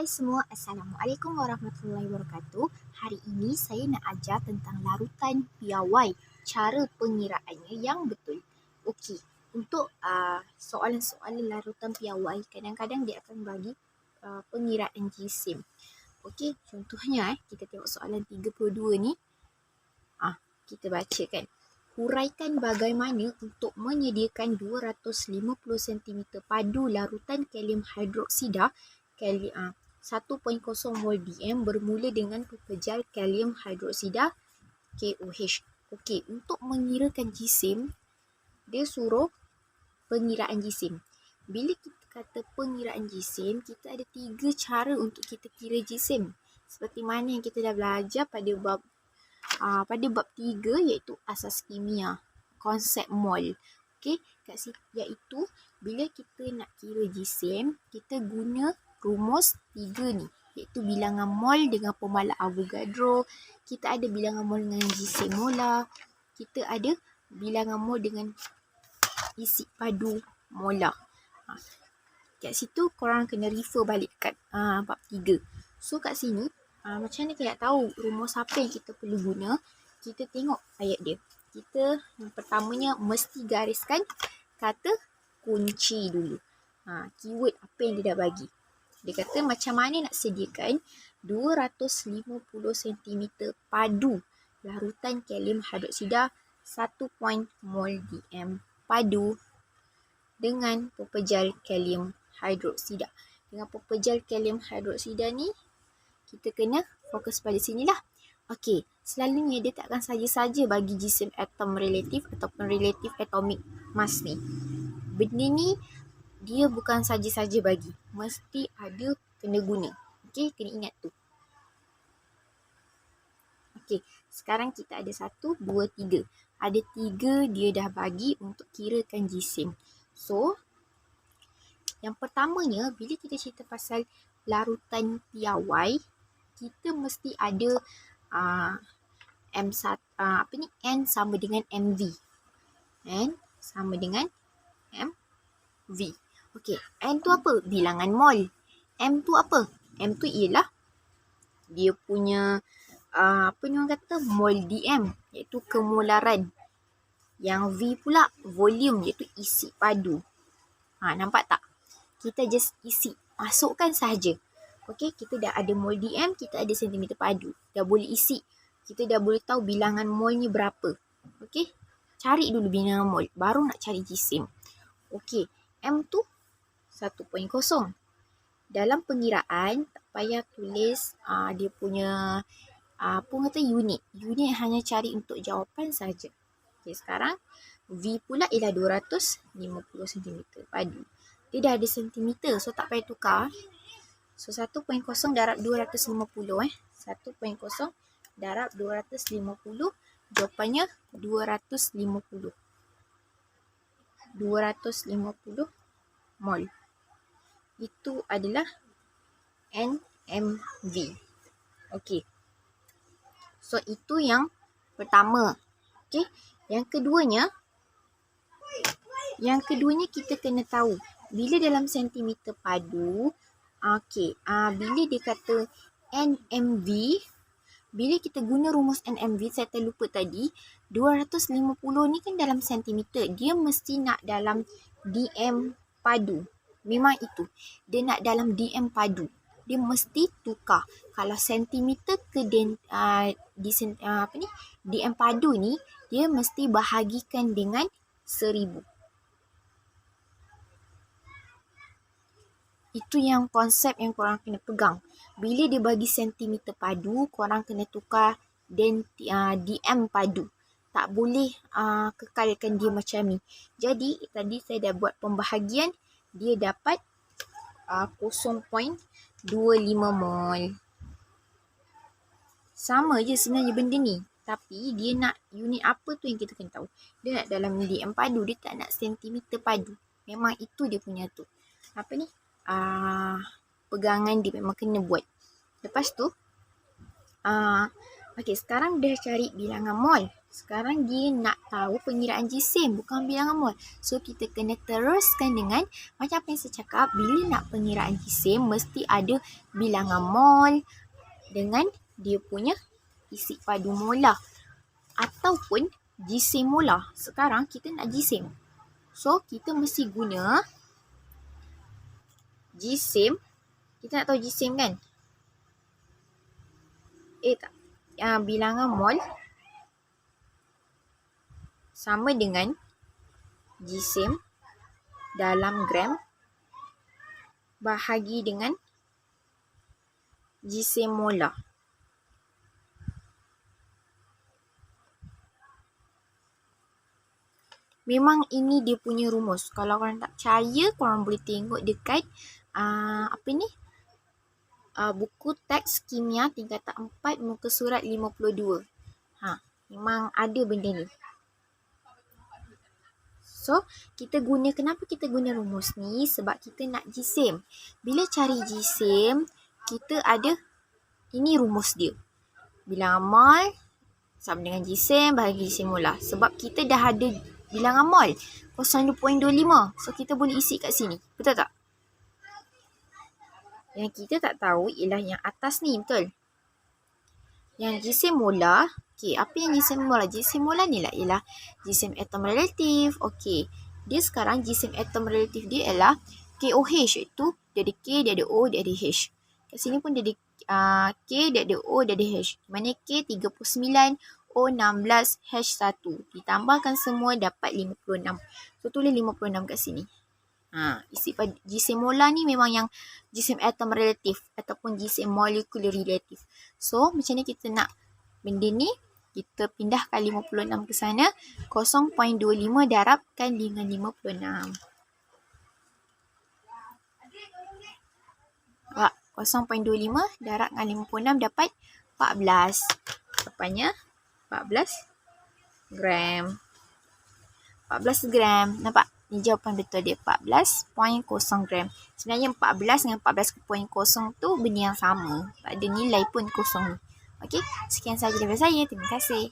Hai semua, Assalamualaikum warahmatullahi wabarakatuh. Hari ini saya nak ajar tentang larutan piawai, cara pengiraannya yang betul. Okey, untuk soalan-soalan larutan piawai, kadang-kadang dia akan bagi pengiraan jisim. Okey, contohnya kita tengok soalan 32 ni. Kita baca kan. Huraikan bagaimana untuk menyediakan 250 cm padu larutan kalium hidroksida 1.0 mol DM bermula dengan pepejal kalium hidroksida KOH. Okey, untuk mengirakan jisim, dia suruh pengiraan jisim. Bila kita kata pengiraan jisim, kita ada 3 cara untuk kita kira jisim. Seperti mana yang kita dah belajar pada bab 3 iaitu asas kimia, konsep mol. Okey, kat situ iaitu bila kita nak kira jisim, kita guna rumus 3 ni, iaitu bilangan mol dengan formula Avogadro, kita ada bilangan mol dengan jisim molar, kita ada bilangan mol dengan isi padu molar. Kat situ korang kena refer balik kat bab 3. So kat sini macam mana kita nak tahu rumus apa yang kita perlu guna? Kita tengok ayat dia. Kita yang pertamanya mesti gariskan kata kunci dulu. Keyword apa yang dia dah bagi. Dia kata macam mana nak sediakan 250 cm padu larutan kalium hidroksida 1 mol DM padu dengan pepejal kalium hidroksida. Dengan pepejal kalium hidroksida ni, kita kena fokus pada sini lah. Okey, selalunya dia takkan saja-saja bagi jisim atom relatif ataupun relatif atomic mass ni. Benda ni dia bukan saja-saja bagi. Mesti ada kena guna. Okey, kena ingat tu. Okey, sekarang kita ada 1, 2, 3. Ada 3 dia dah bagi untuk kirakan jisim. So, yang pertamanya, bila kita cerita pasal larutan piawai, kita mesti ada N sama dengan MV. N sama dengan MV. Okey, N tu apa? Bilangan mol. M tu apa? M tu ialah dia punya mol DM, iaitu kemolaran. Yang V pula volume, iaitu isi padu. Nampak tak? Kita just isi, masukkan sahaja. Okey, kita dah ada mol DM, kita ada sentimeter padu. Dah boleh isi. Kita dah boleh tahu bilangan molnya berapa. Okey, cari dulu bilangan mol, baru nak cari jisim. Okey, M tu 1.0. Dalam pengiraan, tak payah tulis dia punya unit. Unit hanya cari untuk jawapan saja. Okey, sekarang V pula ialah 250 cm padu. Dia dah ada sentimeter, so tak payah tukar. So 1.0 darab 250 1.0 darab 250, jawapannya 250 mol. Itu adalah NMV. Okey. So itu yang pertama. Okey. Yang keduanya kita kena tahu bila dalam sentimeter padu. Bila dia kata NMV, bila kita guna rumus NMV, saya terlupa tadi, 250 ni kan dalam sentimeter, dia mesti nak dalam DM padu. Memang itu, dia nak dalam DM padu. Dia mesti tukar. Kalau sentimeter ke DM padu ni, dia mesti bahagikan dengan 1000. Itu yang konsep yang korang kena pegang. Bila dia bagi sentimeter padu, korang kena tukar DM padu. Tak boleh kekalkan dia macam ni. Jadi, tadi saya dah buat pembahagian. Dia dapat 0.25 mol. Sama je sebenarnya benda ni. Tapi dia nak unit apa tu yang kita kena tahu. Dia nak dalam DM padu. Dia tak nak sentimeter padu. Memang itu dia punya tu. Pegangan dia memang kena buat. Lepas tu, okey, sekarang dah cari bilangan mol. Sekarang dia nak tahu pengiraan jisim, bukan bilangan mol. So, kita kena teruskan dengan macam apa yang saya cakap, bila nak pengiraan jisim, mesti ada bilangan mol dengan dia punya isi padu molar. Ataupun jisim molar. Sekarang kita nak jisim. So, kita mesti guna jisim. Kita nak tahu jisim kan? Bilangan mol sama dengan jisim dalam gram bahagi dengan jisim molar. Memang ini dia punya rumus. Kalau korang tak percaya, korang boleh tengok dekat buku teks kimia tingkatan 4 muka surat 52. Memang ada benda ni. So, kenapa kita guna rumus ni? Sebab kita nak jisim. Bila cari jisim, kita ada, ini rumus dia. Bilangan mol sama dengan jisim bahagi jisim molar. Sebab kita dah ada bilangan mol 0.25. So, kita boleh isi kat sini. Betul tak? Yang kita tak tahu ialah yang atas ni, betul? Yang jisim molar, apa yang jisim molar? Jisim molar ni lah ialah jisim atom relatif. Dia sekarang jisim atom relatif dia ialah KOH, iaitu dia ada K, dia ada O, dia ada H. Kat sini pun dia ada K, dia ada O, dia ada H. Mana K 39, O 16, H 1. Ditambahkan semua dapat 56. So, tulis 56 kat sini. Isi pada jisim molar ni memang yang jisim atom relatif ataupun jisim molekular relatif. So, macam ni kita nak benda ni, kita pindahkan 56 ke sana. 0.25 darabkan dengan 56. 0.25 darab dengan 56 dapat 14. Jawapannya 14 gram. 14 gram. Nampak? Ini jawapan betul dia, 14.0 gram. Sebenarnya 14 dengan 14.0 tu benda yang sama. Tak ada nilai pun kosong. Okey, sekian sahaja daripada saya. Terima kasih.